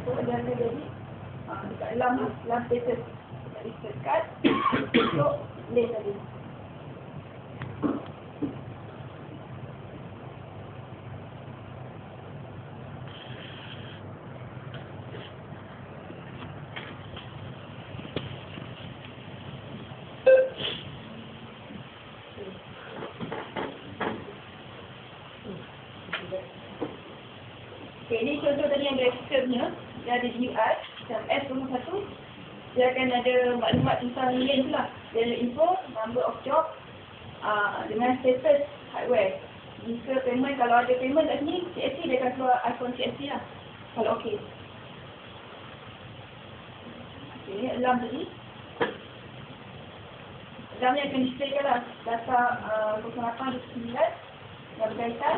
So dia akan jadi dekat dalam status tak disekat untuk lane tadi. Okay, ini contoh tadi yang grafikalnya. Dia ada UI, macam S21. Dia akan ada maklumat tentang lane tu lah. Dia ada info, number of job, dengan status hardware. Jika payment, kalau ada payment kat sini, CSC dia akan keluar icon CSC lah. Kalau okey. Okay, ini alarm tadi. Alarm ni akan displaykan lah data 0829 yang berkaitan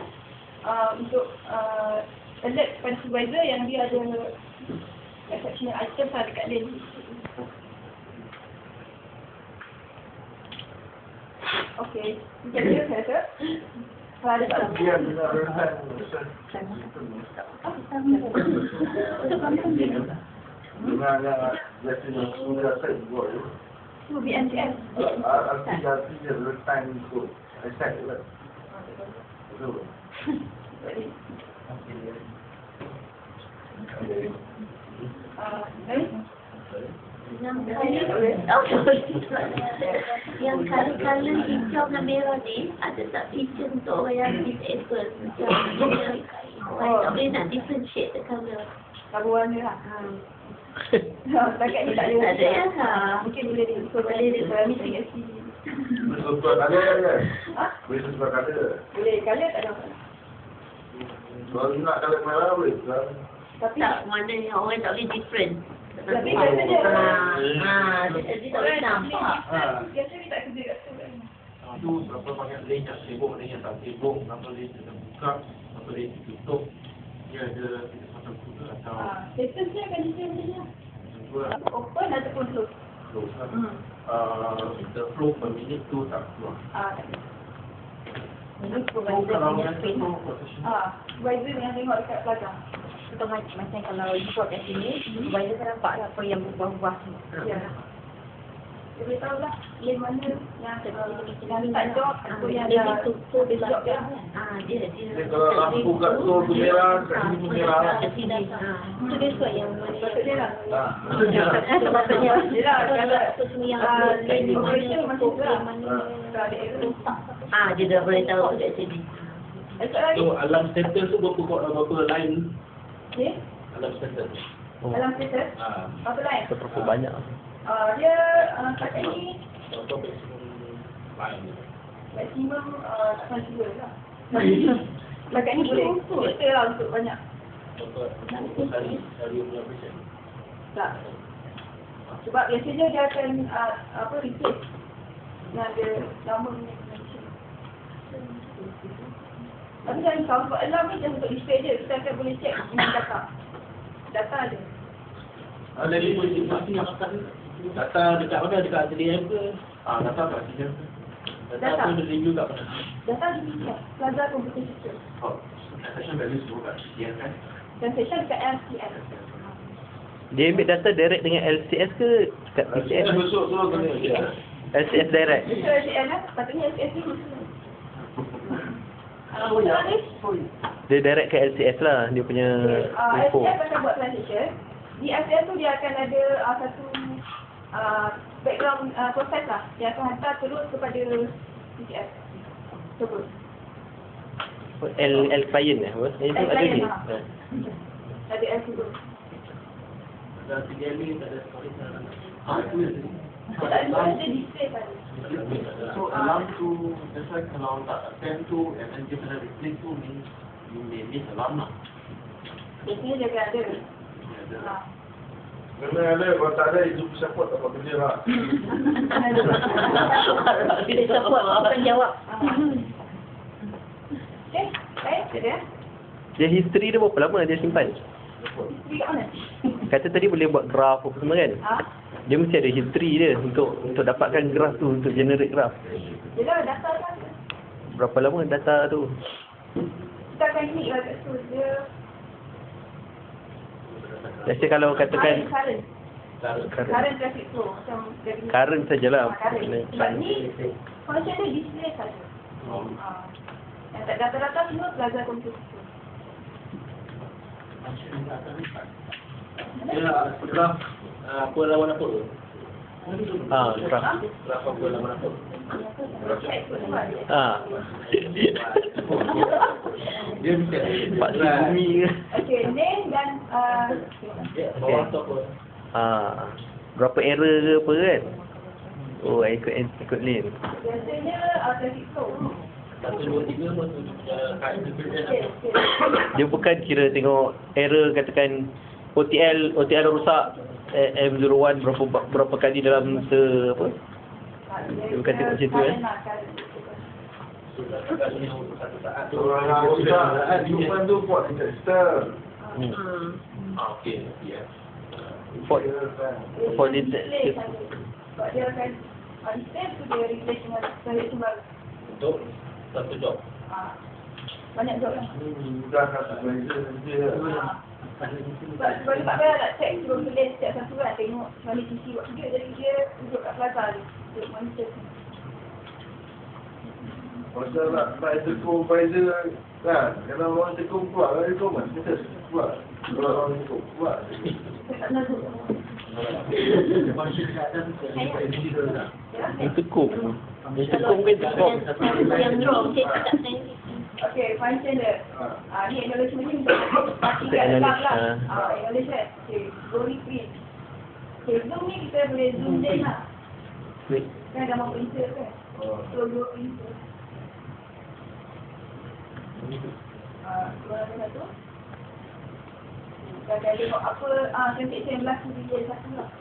untuk alert kepada supervisor yang dia ada exceptional item lah dekat lane. Okey, kita kira saya rasa. Kalau ada soalan. Dengan yang sudah saya buat itu. Itu BNCS. Artinya real-time code. Saya set lah. Betul. Yang color-color hijau dan merah ni ada tak feature untuk orang yang disabled macam orang tak boleh nak differentiate the color. Lagu warna lah. Setakat ni tak ada. Tak ada ya? Mungkin boleh dia missing kat sini. Boleh sebab color kan? Ha? Boleh sebab color. Boleh, color tak ada apa. Kalau nak color merah boleh. Tapi Tak, mana yang orang tak boleh different. Tapi biasa dia Jadi tak boleh nampak. biasa dia tak kerja kat situ kan. Itu berapa banyak lane yang sibuk, lane yang tak sibuk, berapa lane yang terbuka, berapa lane yang tutup. Dia ada macam tu atau Status dia akan display macam ni lah. Open ataupun close. close lah. The flow per minute tu tak keluar. Tak ada. Ini supervisor punya screen. Supervisor yang tengok dekat belakang. Contoh macam kalau report kat sini, supervisor kan nampak lah apa yang berubah-ubah tu. Ya. Dia boleh tahu lah lane mana yang tak job atau yang dia dah job dia. Dia Kalau lampu kat tu merah, kat sini pun merah lah. kat sini. Itu dia suat yang Sepatutnya lah. sepatutnya. Yelah, kalau Sepatutnya yang lane operation macam tu lah. mana Kalau ada error. dia dah boleh tahu kat sini. Esok lagi. So alarm status tu berapa line Okay. alarm status? Dalam status. Apa lain? Berapa banyak? Dia setakat ni Berapa maximum line? maksimum tak sampai 2 lah. Setakat ni boleh. Kita lah untuk banyak. Berapa hari punya operation? Tak. Sebab biasanya dia akan replace dengan ada nama punya connection. Tapi jangan risau, sebab alarm ni just untuk display je. Kita akan boleh check dengan data. Data ada. Ada ni boleh masing-masing data dekat mana? Dekat TDM ke? Data kat TDM ke? Data tu review kat mana? Data di sini lah. Plaza Computer System. Transaction value semua kat TDM kan? Transaction dekat LCS. Dia ambil data direct dengan LCS ke kat PCS? Besok tu kena. LCS direct. Itu LCS lah. Patutnya LCS ni. Dia direct ke LCS lah dia punya info. LCS akan buat transaction. Di LCS tu dia akan ada satu background proses lah. Dia akan hantar terus kepada PCS. Terus. L client apa? Itu ada ni. Ada L tu. Ada TDM ni tak ada storage dalam. Itu je. Tak ada display tadi. So alarm tu, that's why kalau tak attend tu, and then dia kena replace tu, means you may miss alarm lah. Biasanya dia akan ada. Kena ada, kalau tak ada, itu support tak buat kerja lah. Dia support, bukan jawab. Okay, baik, ada. Dia history dia berapa lama dia simpan? History kat mana? Kata tadi boleh buat graf apa semua kan? Dia mesti ada history dia untuk dapatkan graf tu, untuk generate graf. Yelah, data kan. Berapa lama data tu? Kita akan klik lah kat situ. Dia Let's say kalau katakan Current traffic flow macam dari current sajalah. current. Sebab ni function dia display saja. Yang tak data-data semua belajar komputer. Dia graf apa lawan apa tu? Graf. Graf apa lawan apa? Dia mesti Pak bumi ke? Okey, name dan bawah tu apa? Berapa error ke apa kan? Oh, ikut lane. biasanya traffic flow. 1, 2, 3 pun kat description Okey, okey. Dia bukan kira tengok error katakan OTL rusak M01 berapa kali dalam apa? Dia bukan tengok macam tu kan? Orang yang rosak, human tu buat detector. okey, ya. For the Sebab dia akan display tu dia replace dengan tarikh sembarang. Untuk satu job. Banyak job lah. Dah kata belajar dia. Sebab Pak Bel nak check suruh tulis setiap satu kan, tengok balik sisi buat kerja, jadi dia duduk kat plaza dia, duduk monitor. Pasal nak supervisor kan, kalau orang cukup keluar, kalau dia komen, kita keluar. Kalau orang cukup keluar. Tak nak duduk. Yang tekuk. Yang tekuk kan tekuk. Yang ni saya tak tahu. Okey, function dia. Ni acknowledgement ni untuk pastikan tetap lah. Acknowledgement. Okey, go reprint. Okey, zoom ni kita boleh zoom in lah. Kan gambar printer kan. So, go printer. Keluar satu. Dan tengok apa cantik saya berlaku di dia satu lah.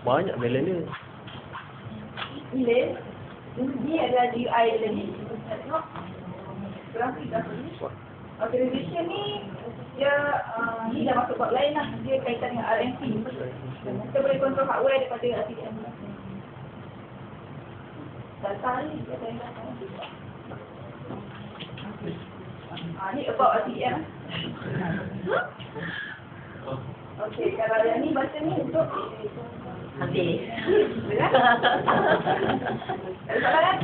Banyak bela ni. Email, ni ada UI learning. Tengok. Grafik dah tulis. Authorization ni, dia ni dah masuk bab lain lah. Dia kaitan dengan RMC. Kita boleh kontrol hardware daripada RTM. Data ni, dia ada yang data. Ni about RTM. Okey, kalau yang ni baca ni untuk Habis. ada salah kan?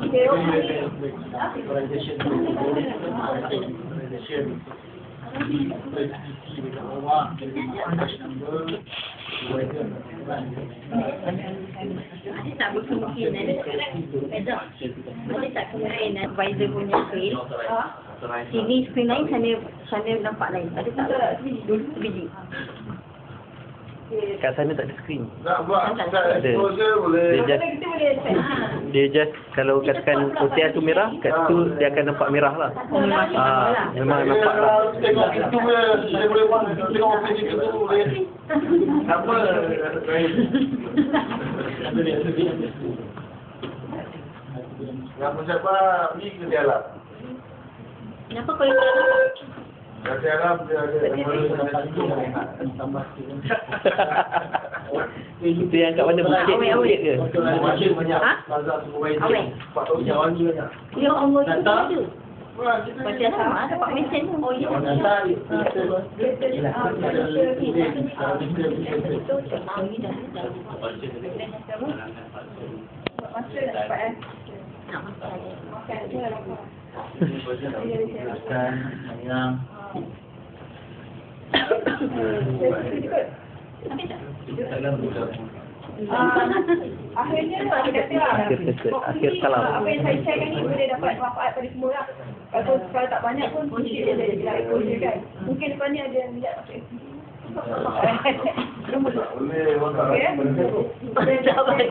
Okey, Ada tak berkemungkinan ada tak kemungkinan advisor punya screen sini screen lain, sana nampak lain, ada tak biji? Kat sana tak ada screen. Nak buat Ada. exposure boleh. Dia just kita boleh set. dia just kalau katakan OTL tu merah, kat situ dia akan nampak merah lah. Memang nampak lah. Tengok itu dia boleh buat. Tengok office itu boleh. Apa? Yang siapa ni kerja alam. Kenapa kalau tak Kerja alam dia ada. Itu yang kat mana bukit ke? Macam banyak. Ha? Bazar supervisor. Awet. Pak Tok Jawan ni banyak. Ya Allah, itu Data. ada. Baca sama ada Pak Mesin. Oh ya. Data dia. Masa dapat Nak makan. makan je lah. Makan, ayam. Habis tak? Akhirnya kita kata lah. Akhir kalam. Apa yang saya share kan ni boleh dapat manfaat pada semua lah. Kalau tak banyak pun mungkin dia jadi exposure kan. Mungkin depannya ada yang lihat pakai Boleh. Okay. Tak baik.